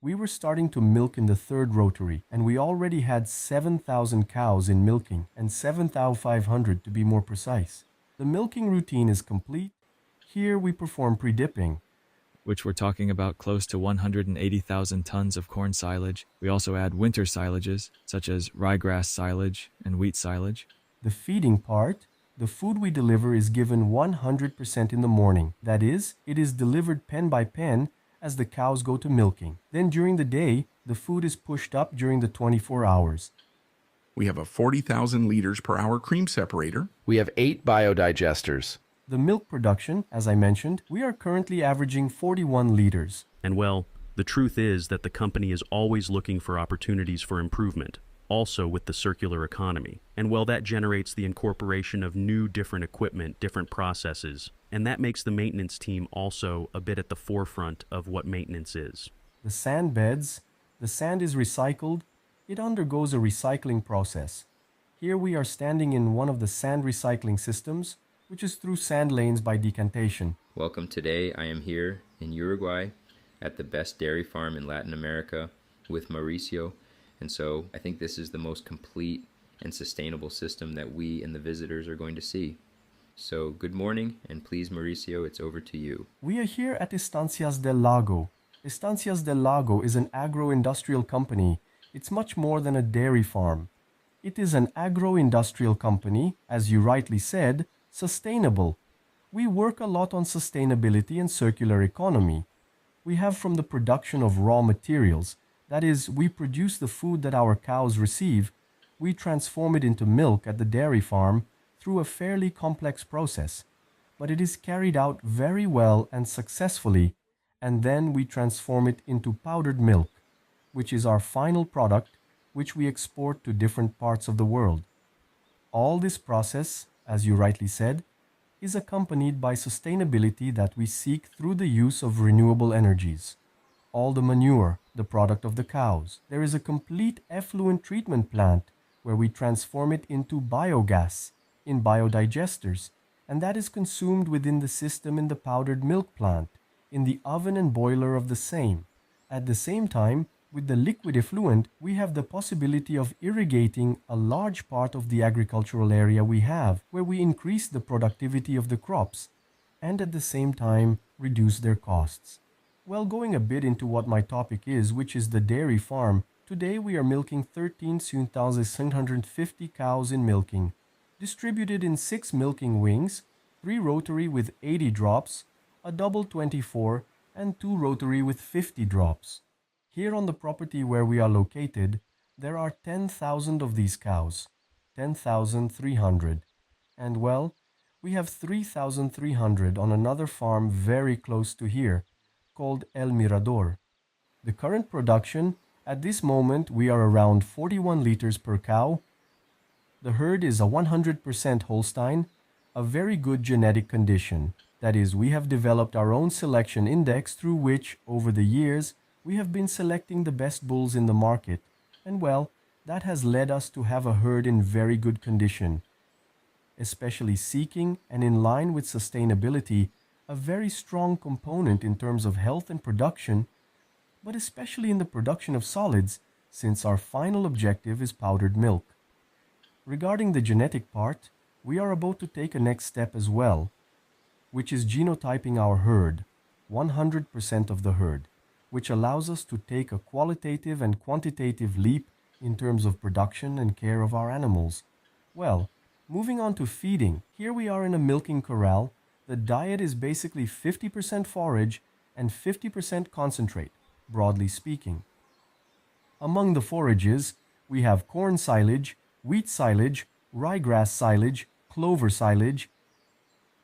We were starting to milk in the third rotary, and we already had 7,000 cows in milking, and 7,500 to be more precise. The milking routine is complete. Here we perform pre-dipping, which we're talking about close to 180,000 tons of corn silage. We also add winter silages, such as ryegrass silage and wheat silage. The feeding part, the food we deliver is given 100% in the morning. That is, it is delivered pen by pen as the cows go to milking. Then during the day, the food is pushed up during the 24 hours. We have a 40,000 liters per hour cream separator. We have 8 biodigesters. The milk production, as I mentioned, we are currently averaging 41 liters. And well, the truth is that the company is always looking for opportunities for improvement, also with the circular economy. And well, that generates the incorporation of new different equipment, different processes, and that makes the maintenance team also a bit at the forefront of what maintenance is. The sand beds, the sand is recycled. It undergoes a recycling process. Here we are standing in one of the sand recycling systems, which is through sand lanes by decantation. Welcome. Today I am here in Uruguay at the best dairy farm in Latin America with Mauricio. And so I think this is the most complete and sustainable system that we and the visitors are going to see. So good morning, and please Mauricio, it's over to you. We are here at Estancias del Lago. Estancias del Lago is an agro-industrial company. It's much more than a dairy farm. It is an agro-industrial company, as you rightly said, sustainable. We work a lot on sustainability and circular economy. We have from the production of raw materials, that is, we produce the food that our cows receive, we transform it into milk at the dairy farm through a fairly complex process, but it is carried out very well and successfully, and then we transform it into powdered milk, which is our final product, which we export to different parts of the world. All this process, as you rightly said, is accompanied by sustainability that we seek through the use of renewable energies. All the manure, the product of the cows. There is a complete effluent treatment plant where we transform it into biogas in biodigesters, and that is consumed within the system in the powdered milk plant, in the oven and boiler of the same. At the same time, with the liquid effluent, we have the possibility of irrigating a large part of the agricultural area we have, where we increase the productivity of the crops, and at the same time reduce their costs. Well, going a bit into what my topic is, which is the dairy farm, today we are milking 13,650 cows in milking, distributed in 6 milking wings, 3 rotary with 80 drops, a double 24, and 2 rotary with 50 drops. Here on the property where we are located, there are 10,000 of these cows, 10,300. And well, we have 3,300 on another farm very close to here, called El Mirador. The current production, at this moment we are around 41 liters per cow. The herd is a 100% Holstein, a very good genetic condition. That is, we have developed our own selection index through which, over the years, we have been selecting the best bulls in the market, and well, that has led us to have a herd in very good condition, especially seeking and in line with sustainability, a very strong component in terms of health and production, but especially in the production of solids, since our final objective is powdered milk. Regarding the genetic part, we are about to take a next step as well, which is genotyping our herd, 100% of the herd, which allows us to take a qualitative and quantitative leap in terms of production and care of our animals. Well, moving on to feeding, here we are in a milking corral. The diet is basically 50% forage and 50% concentrate, broadly speaking. Among the forages, we have corn silage, wheat silage, ryegrass silage, clover silage,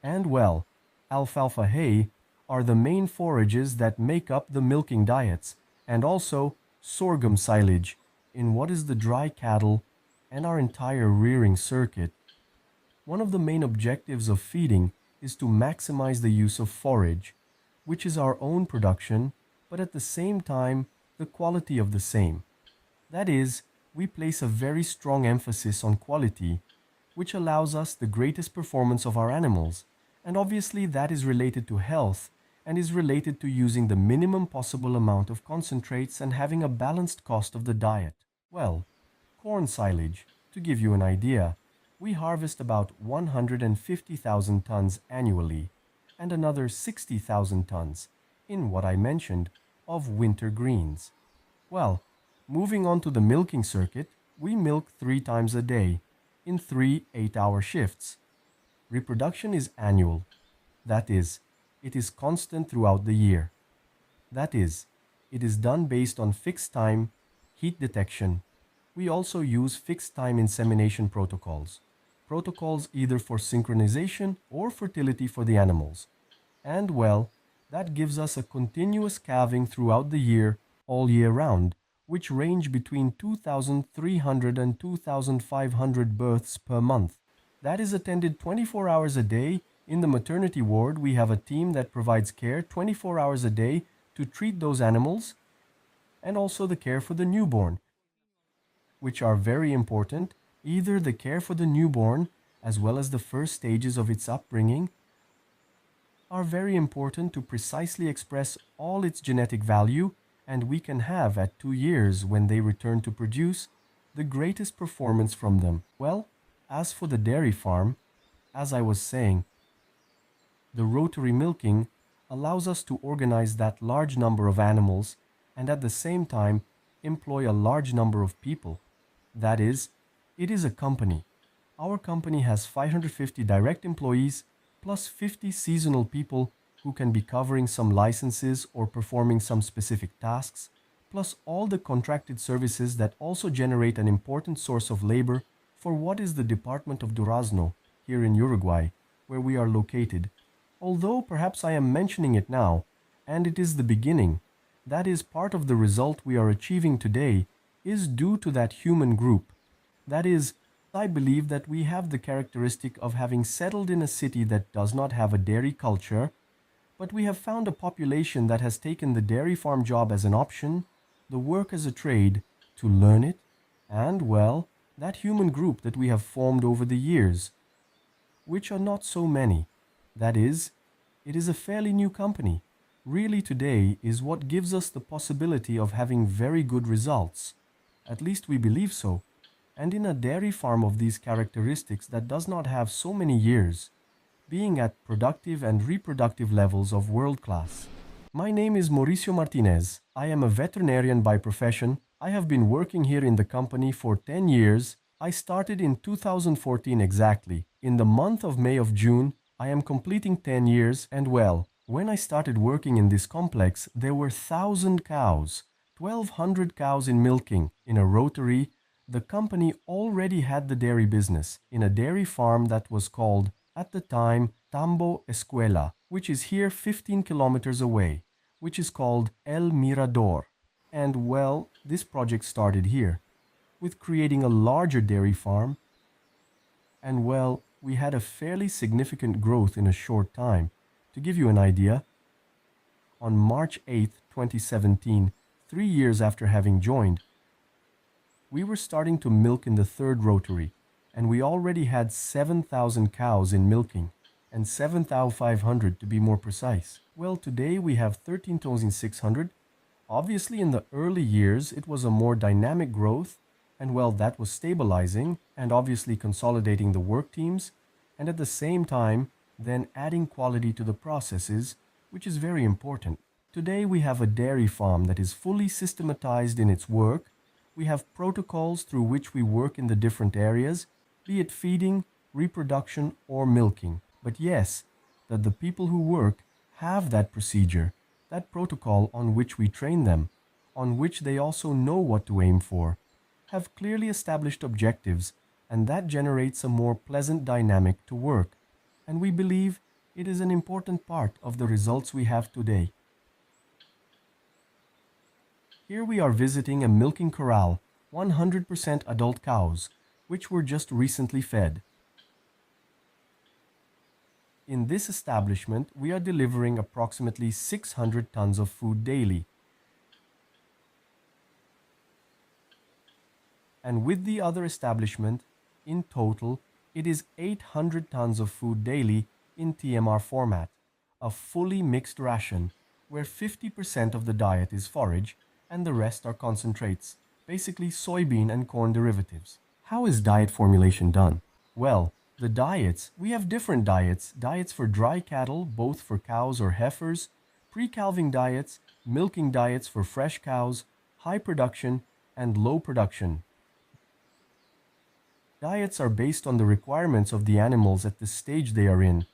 and well, alfalfa hay are the main forages that make up the milking diets, and also sorghum silage in what is the dry cattle and our entire rearing circuit. One of the main objectives of feeding is to maximize the use of forage, which is our own production, but at the same time, the quality of the same. That is, we place a very strong emphasis on quality, which allows us the greatest performance of our animals, and obviously that is related to health, and is related to using the minimum possible amount of concentrates and having a balanced cost of the diet. Well, corn silage, to give you an idea, we harvest about 150,000 tons annually and another 60,000 tons, in what I mentioned, of winter greens. Well, moving on to the milking circuit, we milk 3 times a day, in 3 8-hour shifts. Reproduction is annual. That is, it is constant throughout the year. That is, it is done based on fixed time, heat detection. We also use fixed time insemination protocols. Protocols either for synchronization or fertility for the animals. And well, that gives us a continuous calving throughout the year, all year round, which range between 2,300 and 2,500 births per month. That is attended 24 hours a day. In the maternity ward, we have a team that provides care 24 hours a day to treat those animals, and also the care for the newborn, which are very important, either the care for the newborn as well as the first stages of its upbringing are very important to precisely express all its genetic value, and we can have at 2 years, when they return to produce, the greatest performance from them. Well, as for the dairy farm, as I was saying, the rotary milking allows us to organize that large number of animals and at the same time employ a large number of people. That is, it is a company. Our company has 550 direct employees plus 50 seasonal people who can be covering some licenses or performing some specific tasks, plus all the contracted services that also generate an important source of labor for what is the department of Durazno here in Uruguay, where we are located. Although perhaps I am mentioning it now, and it is the beginning, that is part of the result we are achieving today is due to that human group. That is, I believe that we have the characteristic of having settled in a city that does not have a dairy culture, but we have found a population that has taken the dairy farm job as an option, the work as a trade, to learn it, and, well, that human group that we have formed over the years, which are not so many. That is, it is a fairly new company. Really today is what gives us the possibility of having very good results. At least we believe so. And in a dairy farm of these characteristics that does not have so many years, being at productive and reproductive levels of world class. My name is Mauricio Martinez. I am a veterinarian by profession. I have been working here in the company for 10 years. I started in 2014 exactly. In the month of May of June, I am completing 10 years, and well, when I started working in this complex, there were 1,000 cows, 1,200 cows in milking, in a rotary. The company already had the dairy business in a dairy farm that was called, at the time, Tambo Escuela, which is here 15 kilometers away, which is called El Mirador. And well, this project started here, with creating a larger dairy farm. And well, we had a fairly significant growth in a short time. To give you an idea, on March 8, 2017, 3 years after having joined, we were starting to milk in the third rotary, and we already had 7,000 cows in milking, and 7,500 to be more precise. Well, today we have 13,600. Obviously, in the early years, it was a more dynamic growth, and well, that was stabilizing and obviously consolidating the work teams, and at the same time, then adding quality to the processes, which is very important. Today we have a dairy farm that is fully systematized in its work. We have protocols through which we work in the different areas, be it feeding, reproduction, or milking. But yes, that the people who work have that procedure, that protocol on which we train them, on which they also know what to aim for, have clearly established objectives, and that generates a more pleasant dynamic to work. And we believe it is an important part of the results we have today. Here we are visiting a milking corral, 100% adult cows, which were just recently fed. In this establishment, we are delivering approximately 600 tons of food daily. And with the other establishment, in total, it is 800 tons of food daily in TMR format. a fully mixed ration where 50% of the diet is forage and the rest are concentrates, basically soybean and corn derivatives. How is diet formulation done? Well, the diets, we have different diets for dry cattle, both for cows or heifers, pre-calving diets, milking diets for fresh cows, high production, and low production. Diets are based on the requirements of the animals at the stage they are in,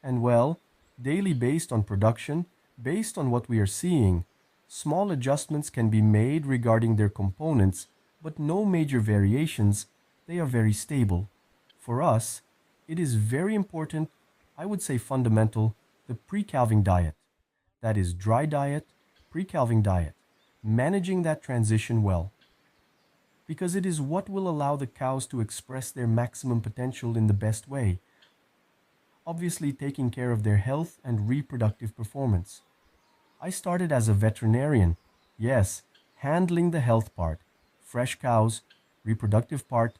and well, daily based on production, based on what we are seeing. Small adjustments can be made regarding their components, but no major variations. They are very stable. For us, it is very important, I would say fundamental, the pre-calving diet. That is dry diet, pre-calving diet. Managing that transition well, because it is what will allow the cows to express their maximum potential in the best way. Obviously taking care of their health and reproductive performance. I started as a veterinarian, yes, handling the health part, fresh cows, reproductive part,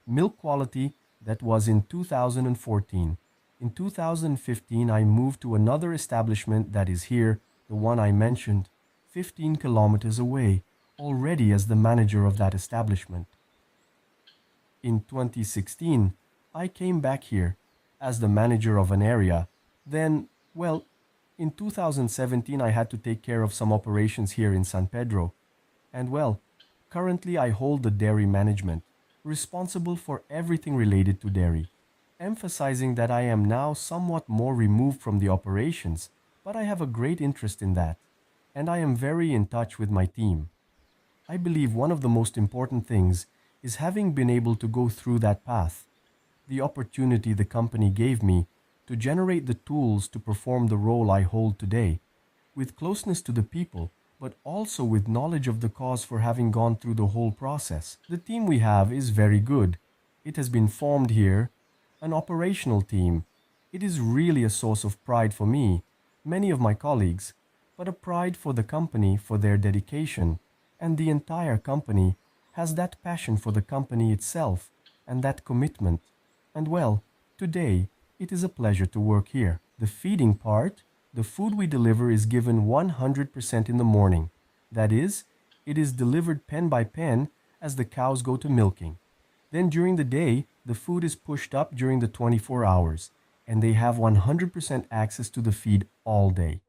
milk quality. That was in 2014. In 2015, I moved to another establishment that is here, the one I mentioned, 15 kilometers away, already as the manager of that establishment. In 2016, I came back here as the manager of an area. Then, well, in 2017, I had to take care of some operations here in San Pedro. And well, currently I hold the dairy management, responsible for everything related to dairy, emphasizing that I am now somewhat more removed from the operations, but I have a great interest in that, and I am very in touch with my team. I believe one of the most important things is having been able to go through that path, the opportunity the company gave me to generate the tools to perform the role I hold today, with closeness to the people, but also with knowledge of the cause for having gone through the whole process. The team we have is very good. It has been formed here, an operational team. It is really a source of pride for me, many of my colleagues, but a pride for the company for their dedication, and the entire company has that passion for the company itself and that commitment. And well, today it is a pleasure to work here. The feeding part, the food we deliver is given 100% in the morning. That is, it is delivered pen by pen as the cows go to milking. Then during the day, the food is pushed up during the 24 hours, and they have 100% access to the feed all day.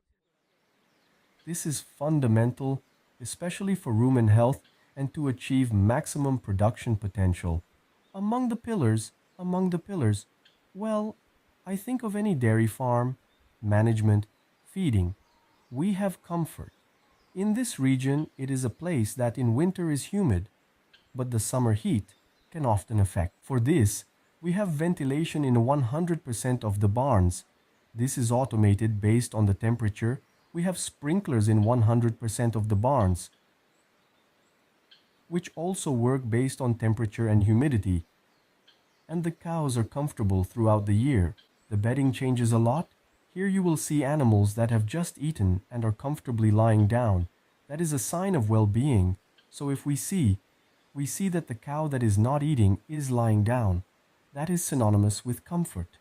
This is fundamental, especially for rumen health and to achieve maximum production potential. Among the pillars, well, I think of any dairy farm, management, feeding. We have comfort. In this region, it is a place that in winter is humid, but the summer heat can often affect. For this, we have ventilation in 100% of the barns. This is automated based on the temperature. We have sprinklers in 100% of the barns, which also work based on temperature and humidity. And the cows are comfortable throughout the year. The bedding changes a lot. Here you will see animals that have just eaten and are comfortably lying down. That is a sign of well-being. So if we see that the cow that is not eating is lying down. That is synonymous with comfort.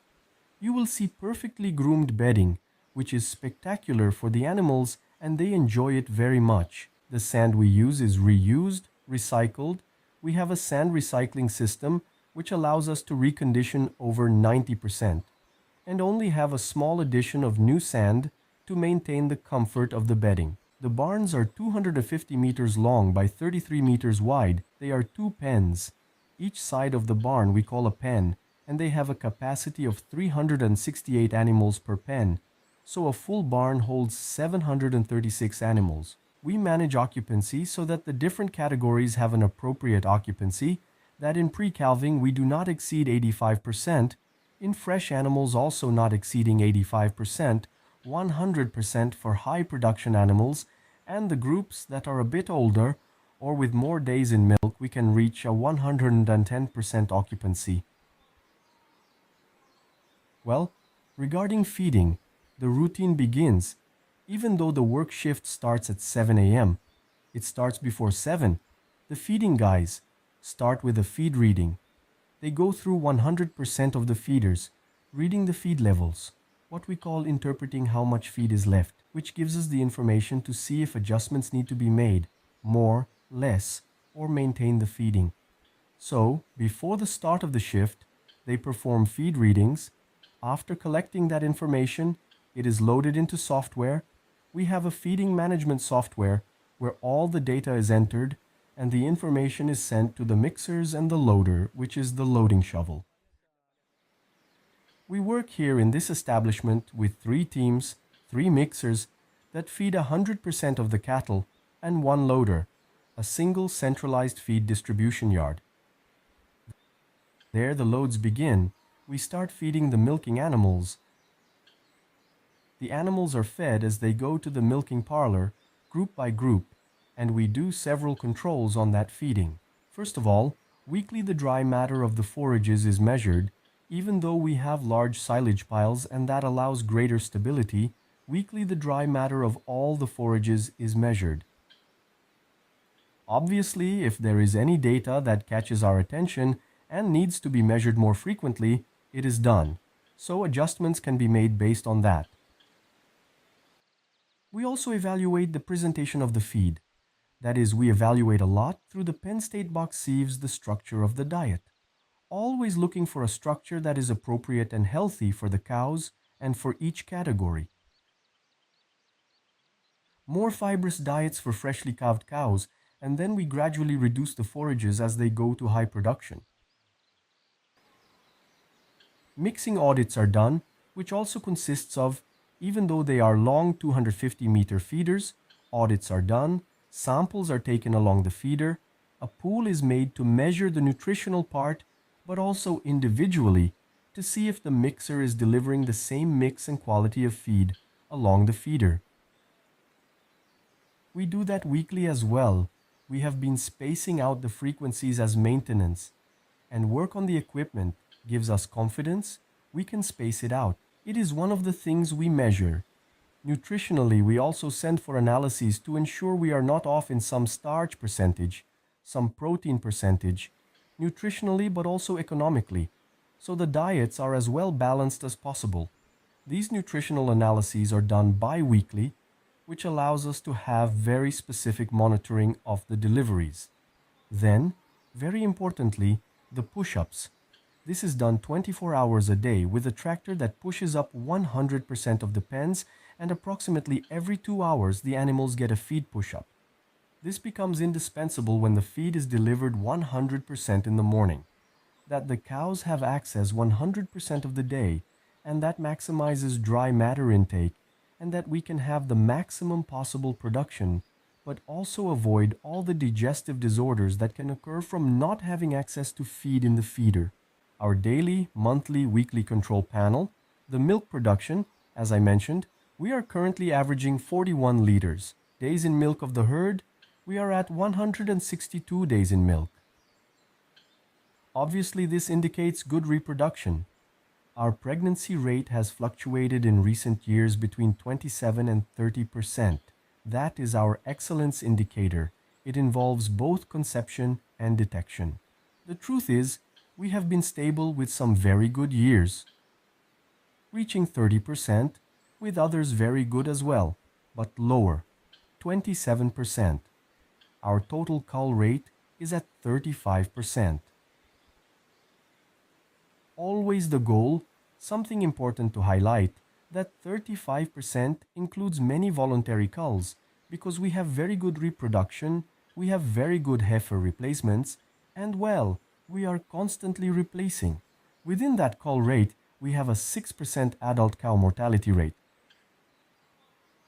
You will see perfectly groomed bedding, which is spectacular for the animals, and they enjoy it very much. The sand we use is reused, recycled. We have a sand recycling system which allows us to recondition over 90% and only have a small addition of new sand to maintain the comfort of the bedding. The barns are 250 meters long by 33 meters wide. They are 2 pens. Each side of the barn we call a pen, and they have a capacity of 368 animals per pen. So a full barn holds 736 animals. We manage occupancy so that the different categories have an appropriate occupancy, that in pre-calving we do not exceed 85%, in fresh animals also not exceeding 85%, 100% for high production animals, and the groups that are a bit older or with more days in milk we can reach a 110% occupancy. Well, regarding feeding, the routine begins. Even though the work shift starts at 7 a.m., it starts before 7. The feeding guys start with a feed reading. They go through 100% of the feeders, reading the feed levels. what we call interpreting how much feed is left, which gives us the information to see if adjustments need to be made, more, less, or maintain the feeding. So, before the start of the shift, they perform feed readings. After collecting that information, it is loaded into software. We have a feeding management software where all the data is entered and the information is sent to the mixers and the loader, which is the loading shovel. We work here in this establishment with 3 teams, 3 mixers that feed 100% of the cattle and 1 loader, a single centralized feed distribution yard. There the loads begin. We start feeding the milking animals. The animals are fed as they go to the milking parlor, group by group, and we do several controls on that feeding. First of all, weekly the dry matter of the forages is measured. Even though we have large silage piles and that allows greater stability, weekly the dry matter of all the forages is measured. Obviously, if there is any data that catches our attention and needs to be measured more frequently, it is done, so adjustments can be made based on that. We also evaluate the presentation of the feed. That is, we evaluate a lot through the Penn State box sieves the structure of the diet, always looking for a structure that is appropriate and healthy for the cows and for each category. More fibrous diets for freshly calved cows, and then we gradually reduce the forages as they go to high production. Mixing audits are done, which also consists of, even though they are long 250-meter feeders, audits are done, samples are taken along the feeder, a pool is made to measure the nutritional part, but also individually to see if the mixer is delivering the same mix and quality of feed along the feeder. We do that weekly as well. We have been spacing out the frequencies as maintenance, and work on the equipment gives us confidence. We can space it out. It is one of the things we measure. Nutritionally, we also send for analyses to ensure we are not off in some starch percentage, some protein percentage, nutritionally but also economically, so the diets are as well balanced as possible. These nutritional analyses are done bi-weekly, which allows us to have very specific monitoring of the deliveries. Then, very importantly, the push-ups. This is done 24 hours a day with a tractor that pushes up 100% of the pens, and approximately every 2 hours the animals get a feed push-up. This becomes indispensable when the feed is delivered 100% in the morning, that the cows have access 100% of the day, and that maximizes dry matter intake, and that we can have the maximum possible production, but also avoid all the digestive disorders that can occur from not having access to feed in the feeder. Our daily, monthly, weekly control panel, the milk production, as I mentioned, we are currently averaging 41 liters. Days in milk of the herd, we are at 162 days in milk. Obviously, this indicates good reproduction. Our pregnancy rate has fluctuated in recent years between 27 and 30%. That is our excellence indicator. It involves both conception and detection. The truth is, we have been stable with some very good years, reaching 30%, with others very good as well, but lower, 27%. Our total cull rate is at 35%. Always the goal, something important to highlight, that 35% includes many voluntary culls, because we have very good reproduction, we have very good heifer replacements, and well, we are constantly replacing. Within that cull rate, we have a 6% adult cow mortality rate,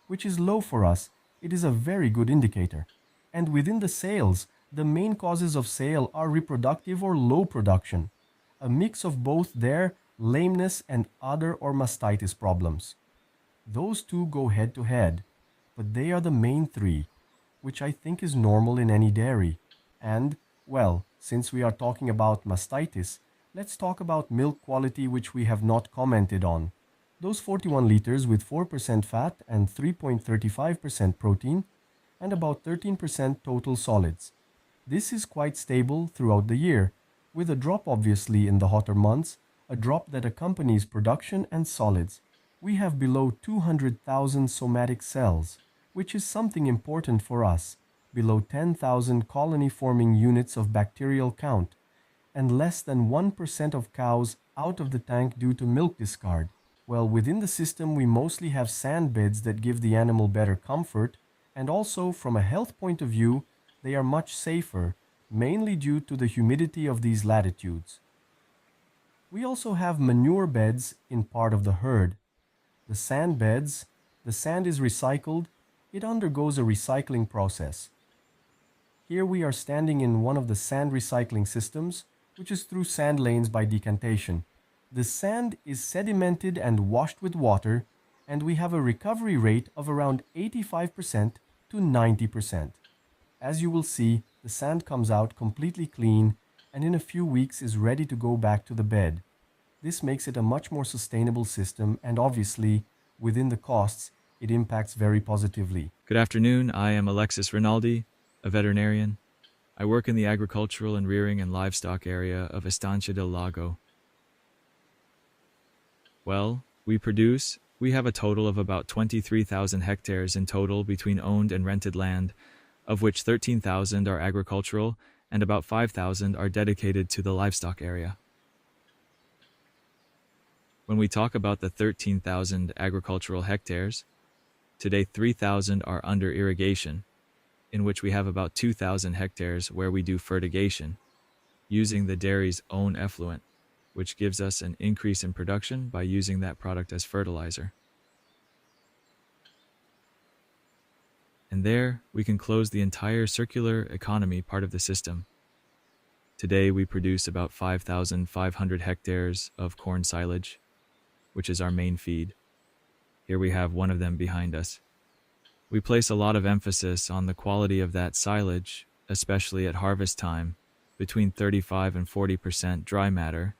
which is low for us. It is a very good indicator. And within the sales, the main causes of sale are reproductive or low production, a mix of both their lameness and udder or mastitis problems. Those two go head to head, but they are the main three, which I think is normal in any dairy. And, well, since we are talking about mastitis, let's talk about milk quality, which we have not commented on. Those 41 liters with 4% fat and 3.35% protein and about 13% total solids. This is quite stable throughout the year, with a drop obviously in the hotter months, a drop that accompanies production and solids. we have below 200,000 somatic cells, which is something important for us, below 10,000 colony-forming units of bacterial count, and less than 1% of cows out of the tank due to milk discard. Well, within the system, we mostly have sand beds that give the animal better comfort, and also, from a health point of view, they are much safer, mainly due to the humidity of these latitudes. We also have manure beds in part of the herd. The sand beds, the sand is recycled, it undergoes a recycling process. Here we are standing in one of the sand recycling systems, which is through sand lanes by decantation. The sand is sedimented and washed with water, and we have a recovery rate of around 85% to 90%. As you will see, the sand comes out completely clean and in a few weeks is ready to go back to the bed. This makes it a much more sustainable system, and obviously, within the costs, it impacts very positively. Good afternoon, I am Alexis Rinaldi, a veterinarian. I work in the agricultural and rearing and livestock area of Estancias del Lago. Well, we have a total of about 23,000 hectares in total between owned and rented land, of which 13,000 are agricultural and about 5,000 are dedicated to the livestock area. When we talk about the 13,000 agricultural hectares, today 3,000 are under irrigation, in which we have about 2,000 hectares where we do fertigation, using the dairy's own effluent, which gives us an increase in production by using that product as fertilizer. And there, we can close the entire circular economy part of the system. Today, we produce about 5,500 hectares of corn silage, which is our main feed. Here we have one of them behind us. We place a lot of emphasis on the quality of that silage, especially at harvest time, between 35 and 40% dry matter,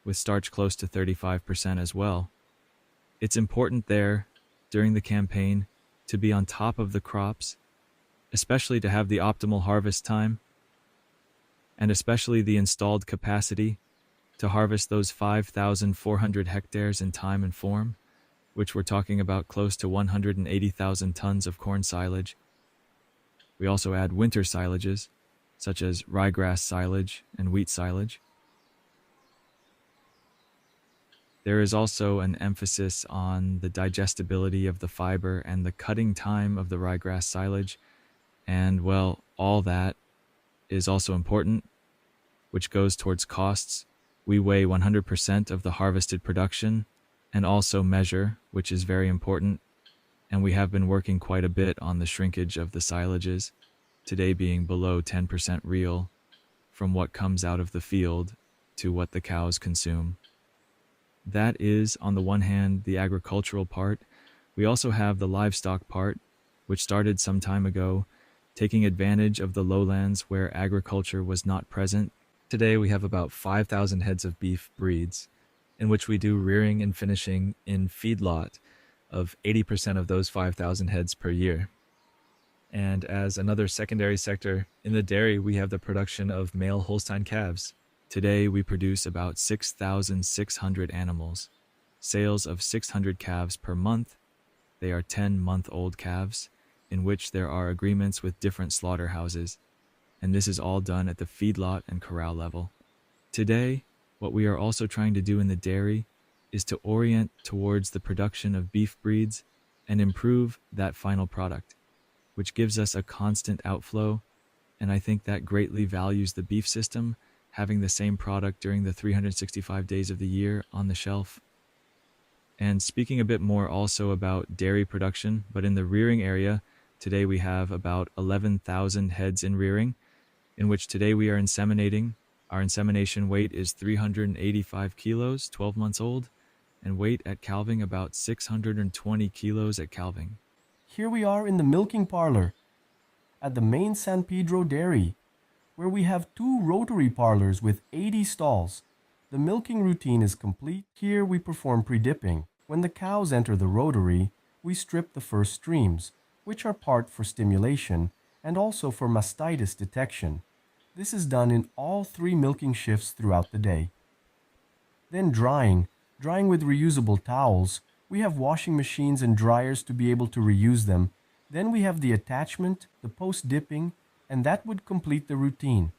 with starch close to 35% as well. It's important there, during the campaign, to be on top of the crops, especially to have the optimal harvest time, and especially the installed capacity to harvest those 5,400 hectares in time and form, which we're talking about close to 180,000 tons of corn silage. We also add winter silages, such as ryegrass silage and wheat silage. There is also an emphasis on the digestibility of the fiber and the cutting time of the ryegrass silage, and well, all that is also important, which goes towards costs. We weigh 100% of the harvested production and also measure, which is very important, and we have been working quite a bit on the shrinkage of the silages, today being below 10% real, from what comes out of the field to what the cows consume. That is, on the one hand, the agricultural part. We also have the livestock part, which started some time ago, taking advantage of the lowlands where agriculture was not present. Today we have about 5,000 heads of beef breeds, in which we do rearing and finishing in feedlot of 80% of those 5,000 heads per year. And as another secondary sector, in the dairy we have the production of male Holstein calves. Today we produce about 6,600 animals, sales of 600 calves per month. They are 10-month-old calves, in which there are agreements with different slaughterhouses, and this is all done at the feedlot and corral level. Today, what we are also trying to do in the dairy is to orient towards the production of beef breeds and improve that final product, which gives us a constant outflow, and I think that greatly values the beef system, having the same product during the 365 days of the year on the shelf. And speaking a bit more also about dairy production, but in the rearing area, today we have about 11,000 heads in rearing, in which today we are inseminating. Our insemination weight is 385 kilos, 12 months old, and weight at calving about 620 kilos at calving. Here we are in the milking parlor at the main San Pedro dairy, where we have 2 rotary parlors with 80 stalls. The milking routine is complete. Here we perform pre-dipping. When the cows enter the rotary, we strip the first streams, which are part for stimulation and also for mastitis detection. This is done in all 3 milking shifts throughout the day. Then drying with reusable towels, We have washing machines and dryers to be able to reuse them. Then we have the attachment, the post-dipping, and that would complete the routine.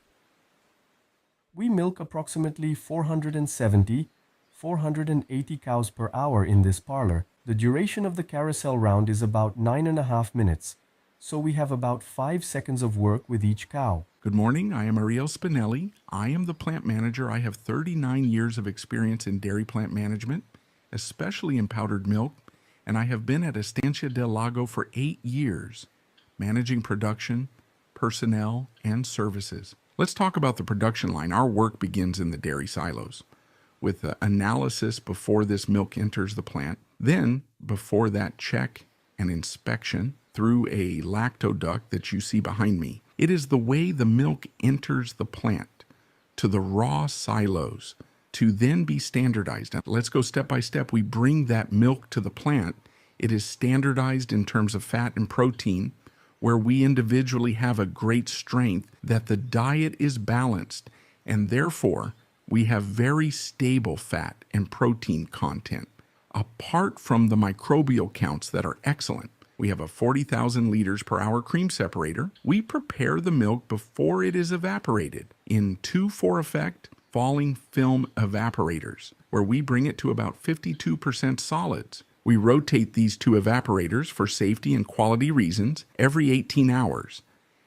We milk approximately 470, 480 cows per hour in this parlor. The duration of the carousel round is about 9.5 minutes, so we have about 5 seconds of work with each cow. Good morning, I am Ariel Spinelli. I am the plant manager. I have 39 years of experience in dairy plant management, especially in powdered milk, and I have been at Estancias del Lago for 8 years, managing production, personnel, and services. Let's talk about the production line. Our work begins in the dairy silos, with the analysis before this milk enters the plant. Then, before that check and inspection through a lactoduct that you see behind me, it is the way the milk enters the plant to the raw silos to then be standardized. Now, let's go step by step. We bring that milk to the plant. It is standardized in terms of fat and protein, where we individually have a great strength that the diet is balanced, and therefore we have very stable fat and protein content. Apart from the microbial counts that are excellent, we have a 40,000 liters per hour cream separator. We prepare the milk before it is evaporated in 2 for effect falling film evaporators, where we bring it to about 52% solids. We rotate these 2 evaporators for safety and quality reasons every 18 hours.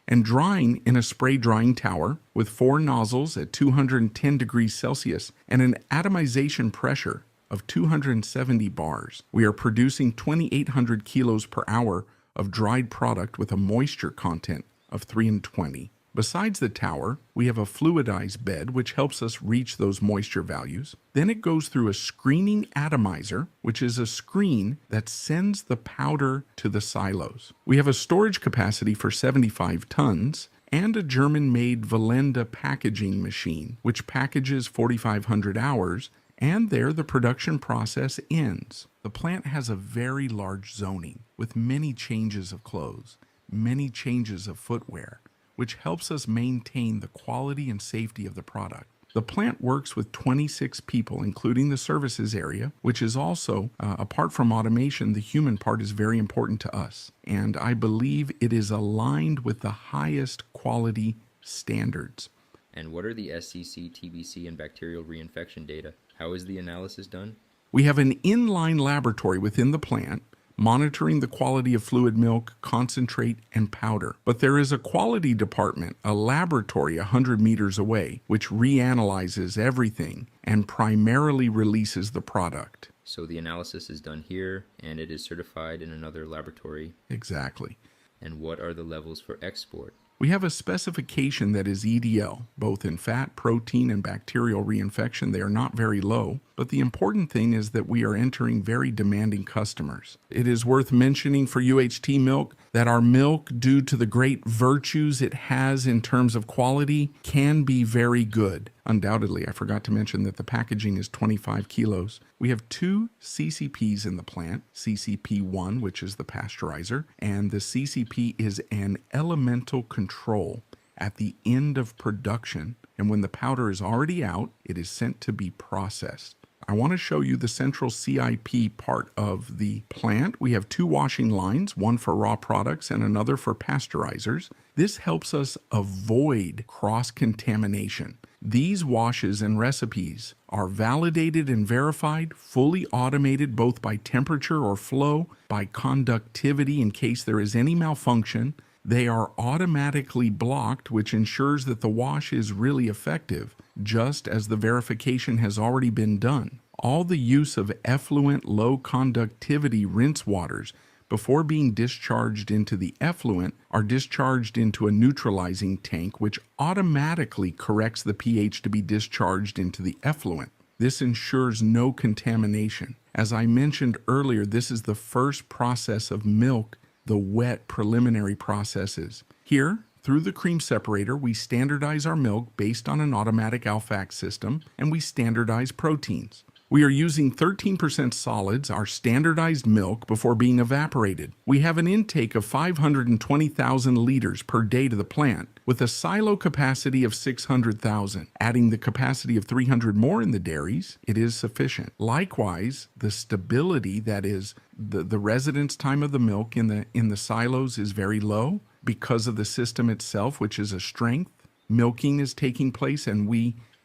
And drying in a spray drying tower with 4 nozzles at 210 degrees Celsius and an atomization pressure of 270 bars. We are producing 2,800 kilos per hour of dried product with a moisture content of 320. Besides the tower, we have a fluidized bed which helps us reach those moisture values. Then it goes through a screening atomizer, which is a screen that sends the powder to the silos. We have a storage capacity for 75 tons and a German-made Valenda packaging machine, which packages 4,500 hours, and there the production process ends. The plant has a very large zoning with many changes of clothes, many changes of footwear, which helps us maintain the quality and safety of the product. The plant works with 26 people, including the services area, which is also, apart from automation, the human part is very important to us. And I believe it is aligned with the highest quality standards. And what are the SCC, TBC, and bacterial reinfection data? How is the analysis done? We have an inline laboratory within the plant monitoring the quality of fluid milk, concentrate, and powder. But there is a quality department, a laboratory 100 meters away, which reanalyzes everything and primarily releases the product. So the analysis is done here, and it is certified in another laboratory. Exactly. And what are the levels for export? We have a specification that is EDL, both in fat, protein, and bacterial reinfection. They are not very low, but the important thing is that we are entering very demanding customers. It is worth mentioning for UHT milk that our milk, due to the great virtues it has in terms of quality, can be very good. Undoubtedly, I forgot to mention that the packaging is 25 kilos. We have 2 CCPs in the plant, CCP1, which is the pasteurizer, and the CCP is an elemental control at the end of production. And when the powder is already out, it is sent to be processed. I want to show you the central CIP part of the plant. We have 2 washing lines, one for raw products and another for pasteurizers. This helps us avoid cross-contamination. These washes and recipes are validated and verified, fully automated both by temperature or flow, by conductivity in case there is any malfunction. They are automatically blocked, which ensures that the wash is really effective, just as the verification has already been done. All the use of effluent low conductivity rinse waters before being discharged into the effluent are discharged into a neutralizing tank, which automatically corrects the pH to be discharged into the effluent. This ensures no contamination. As I mentioned earlier, this is the first process of milk, the wet preliminary processes. Here, through the cream separator, we standardize our milk based on an automatic Alfax system, and we standardize proteins. We are using 13% solids, our standardized milk, before being evaporated. We have an intake of 520,000 liters per day to the plant, with a silo capacity of 600,000. Adding the capacity of 300 more in the dairies, it is sufficient. Likewise, the stability, that is, the residence time of the milk in the silos is very low because of the system itself, which is a strength. Milking is taking place, and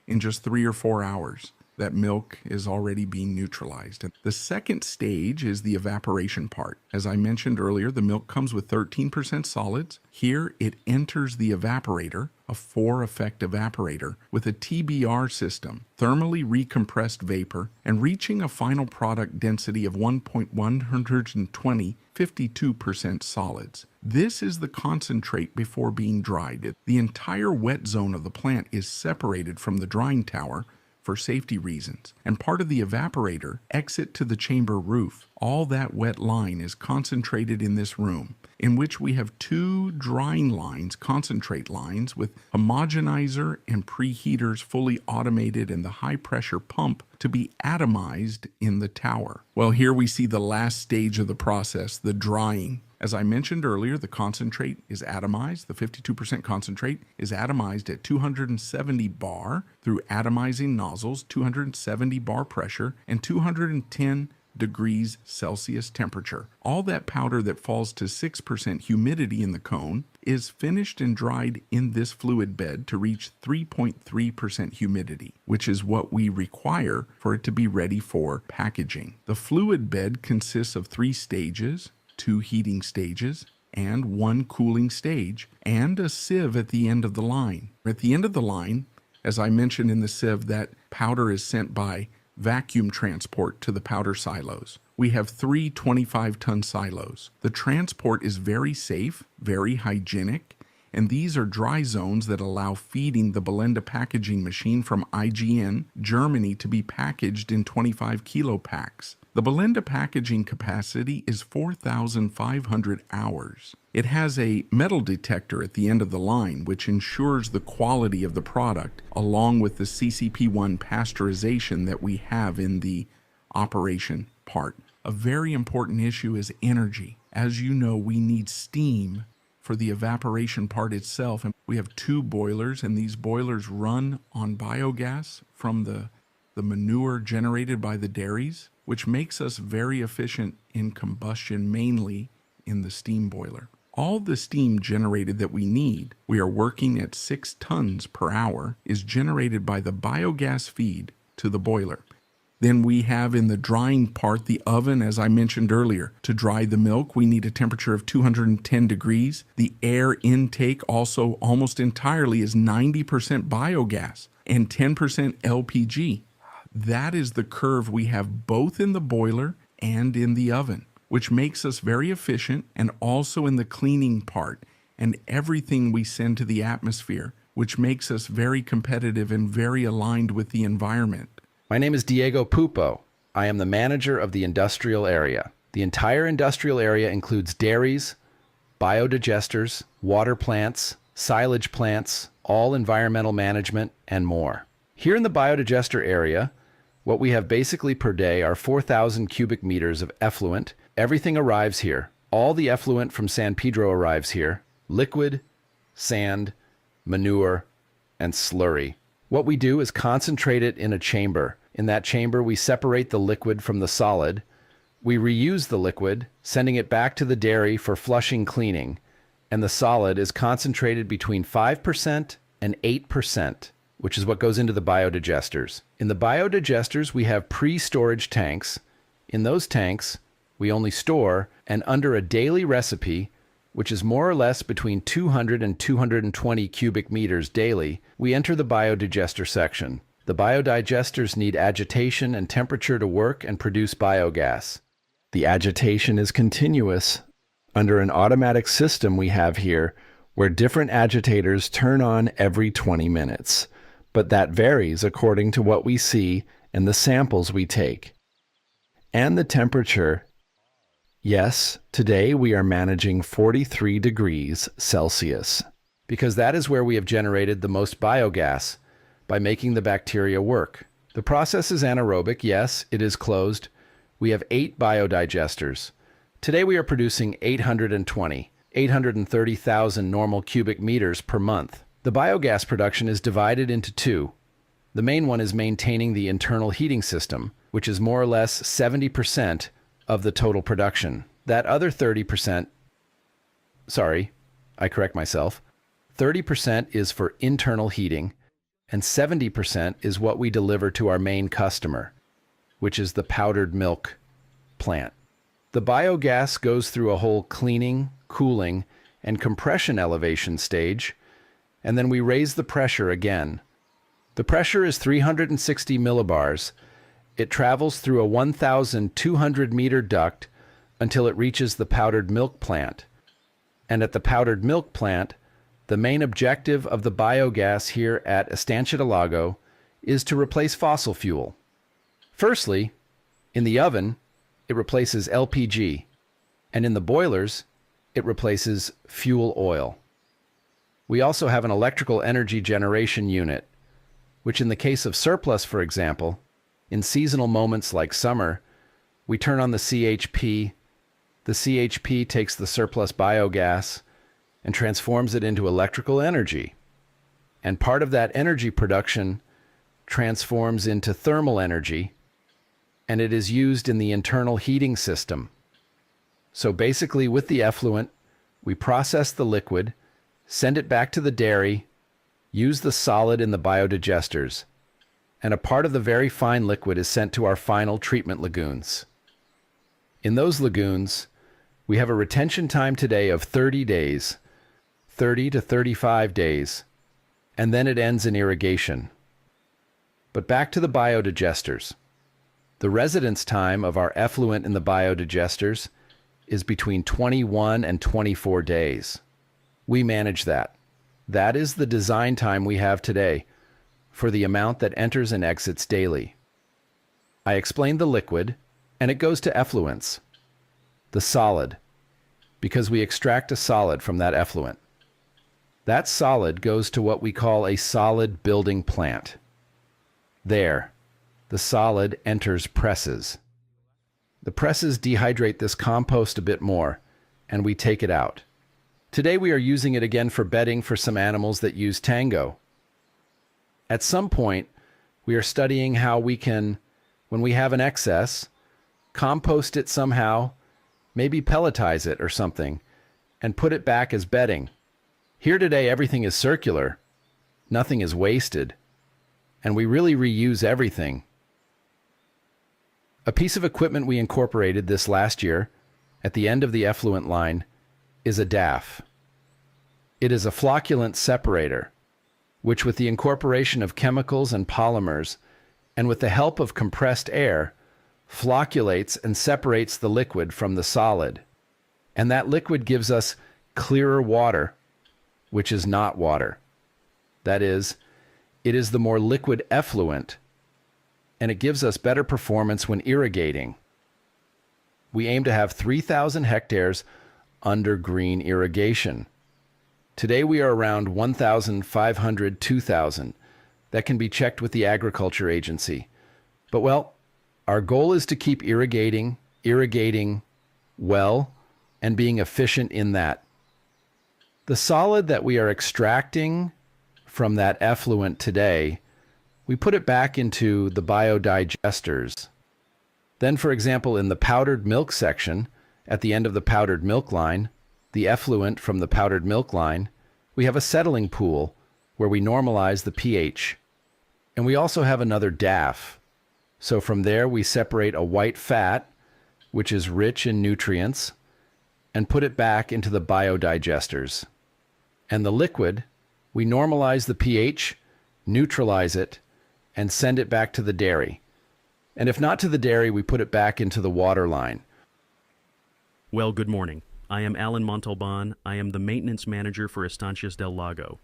in just 3 or 4 hours, that milk is already being neutralized. The second stage is the evaporation part. As I mentioned earlier, the milk comes with 13% solids. Here it enters the evaporator, a 4-effect evaporator, with a TBR system, thermally recompressed vapor, and reaching a final product density of 1.120, 52% solids. This is the concentrate before being dried. The entire wet zone of the plant is separated from the drying tower for safety reasons, and part of the evaporator exit to the chamber roof. All that wet line is concentrated in this room, in which we have 2 drying lines, concentrate lines, with homogenizer and preheaters fully automated, and the high pressure pump to be atomized in the tower. Well, here we see the last stage of the process, the drying. As I mentioned earlier, the concentrate is atomized. The 52% concentrate is atomized at 270 bar through atomizing nozzles, 270 bar pressure, and 210 degrees Celsius temperature. All that powder that falls to 6% humidity in the cone is finished and dried in this fluid bed to reach 3.3% humidity, which is what we require for it to be ready for packaging. The fluid bed consists of 3 stages, 2 heating stages, and 1 cooling stage, and a sieve at the end of the line. At the end of the line, as I mentioned in the sieve, that powder is sent by vacuum transport to the powder silos. We have 3 25-ton silos. The transport is very safe, very hygienic, and these are dry zones that allow feeding the Belenda packaging machine from IGN, Germany, to be packaged in 25 kilo packs. The Belenda packaging capacity is 4,500 hours. It has a metal detector at the end of the line, which ensures the quality of the product, along with the CCP1 pasteurization that we have in the operation part. A very important issue is energy. As you know, we need steam for the evaporation part itself, and we have 2 boilers, and these boilers run on biogas from the manure generated by the dairies, which makes us very efficient in combustion, mainly in the steam boiler. All the steam generated that we need, we are working at 6 tons per hour, is generated by the biogas feed to the boiler. Then we have in the drying part the oven, as I mentioned earlier. To dry the milk, we need a temperature of 210 degrees. The air intake also almost entirely is 90% biogas and 10% LPG. That is the curve we have both in the boiler and in the oven, which makes us very efficient, and also in the cleaning part and everything we send to the atmosphere, which makes us very competitive and very aligned with the environment. My name is Diego Pupo. I am the manager of the industrial area. The entire industrial area includes dairies, biodigesters, water plants, silage plants, all environmental management, and more. Here in the biodigester area, what we have basically per day are 4,000 cubic meters of effluent. Everything arrives here. All the effluent from San Pedro arrives here. Liquid, sand, manure, and slurry. What we do is concentrate it in a chamber. In that chamber, we separate the liquid from the solid. We reuse the liquid, sending it back to the dairy for flushing cleaning. And the solid is concentrated between 5% and 8%. Which is what goes into the biodigesters. In the biodigesters, we have pre-storage tanks. In those tanks, we only store, and under a daily recipe, which is more or less between 200 and 220 cubic meters daily, we enter the biodigester section. The biodigesters need agitation and temperature to work and produce biogas. The agitation is continuous under an automatic system we have here, where different agitators turn on every 20 minutes. But that varies according to what we see and the samples we take. And the temperature. Yes, today we are managing 43 degrees Celsius, because that is where we have generated the most biogas by making the bacteria work. The process is anaerobic, yes, it is closed. We have 8 biodigesters. Today we are producing 830,000 normal cubic meters per month. The biogas production is divided into 2. The main one is maintaining the internal heating system, which is more or less 70% of the total production. That other 30%, sorry, I correct myself, 30% is for internal heating, and 70% is what we deliver to our main customer, which is the powdered milk plant. The biogas goes through a whole cleaning, cooling, and compression elevation stage, and then we raise the pressure again. The pressure is 360 millibars. It travels through a 1,200 meter duct until it reaches the powdered milk plant. And at the powdered milk plant, the main objective of the biogas here at Estancias del Lago is to replace fossil fuel. Firstly, in the oven, it replaces LPG, and in the boilers, it replaces fuel oil. We also have an electrical energy generation unit, which in the case of surplus, for example, in seasonal moments like summer, we turn on the CHP. The CHP takes the surplus biogas and transforms it into electrical energy. And part of that energy production transforms into thermal energy, and it is used in the internal heating system. So basically, with the effluent, we process the liquid, send it back to the dairy, use the solid in the biodigesters, and a part of the very fine liquid is sent to our final treatment lagoons. In those lagoons, we have a retention time today of 30 days, 30 to 35 days, and then it ends in irrigation. But back to the biodigesters. The residence time of our effluent in the biodigesters is between 21 and 24 days. We manage that. That is the design time we have today for the amount that enters and exits daily. I explained the liquid, and it goes to effluents. The solid, because we extract a solid from that effluent. That solid goes to what we call a solid building plant. There, the solid enters presses. The presses dehydrate this compost a bit more, and we take it out. Today we are using it again for bedding for some animals that use tango. At some point, we are studying how we can, when we have an excess, compost it somehow, maybe pelletize it or something, and put it back as bedding. Here today, everything is circular. Nothing is wasted. And we really reuse everything. A piece of equipment we incorporated this last year, at the end of the effluent line, is a DAF. It is a flocculant separator, which with the incorporation of chemicals and polymers, and with the help of compressed air, flocculates and separates the liquid from the solid. And that liquid gives us clearer water, which is not water. That is, it is the more liquid effluent, and it gives us better performance when irrigating. We aim to have 3,000 hectares under green irrigation. Today we are around 1,500, 2,000. That can be checked with the Agriculture Agency. But well, our goal is to keep irrigating well, and being efficient in that. The solid that we are extracting from that effluent today, we put it back into the biodigesters. Then, for example, in the powdered milk section, at the end of the powdered milk line, the effluent from the powdered milk line, we have a settling pool where we normalize the pH. And we also have another DAF. So from there, we separate a white fat, which is rich in nutrients, and put it back into the biodigesters. And the liquid, we normalize the pH, neutralize it, and send it back to the dairy. And if not to the dairy, we put it back into the water line. Well, good morning. I am Alan Montalban. I am the maintenance manager for Estancias del Lago.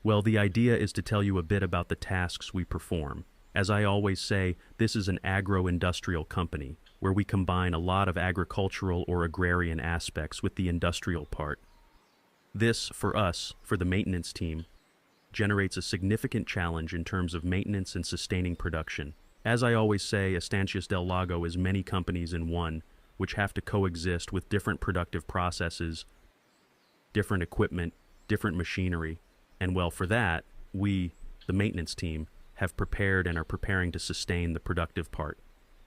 Well, the idea is to tell you a bit about the tasks we perform. As I always say, this is an agro-industrial company, where we combine a lot of agricultural or agrarian aspects with the industrial part. This, for us, for the maintenance team, generates a significant challenge in terms of maintenance and sustaining production. As I always say, Estancias del Lago is many companies in one, which have to coexist with different productive processes, different equipment, different machinery, and well, for that, we, the maintenance team, have prepared and are preparing to sustain the productive part.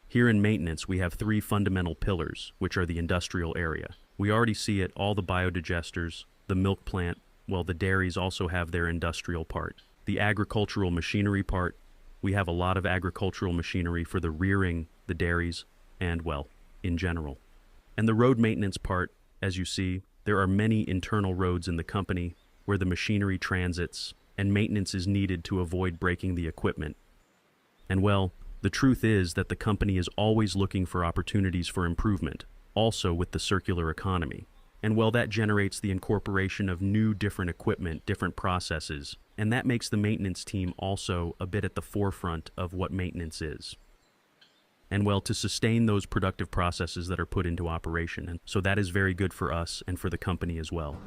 Here in maintenance, we have three fundamental pillars, which are the industrial area. We already see it, all the biodigesters, the milk plant, well, the dairies also have their industrial part. The agricultural machinery part, we have a lot of agricultural machinery for the rearing the dairies and, well, in general. And the road maintenance part, as you see, there are many internal roads in the company where the machinery transits and maintenance is needed to avoid breaking the equipment. And well, the truth is that the company is always looking for opportunities for improvement, also with the circular economy. And well, that generates the incorporation of new different equipment, different processes, and that makes the maintenance team also a bit at the forefront of what maintenance is. And well, to sustain those productive processes that are put into operation. And so that is very good for us and for the company as well.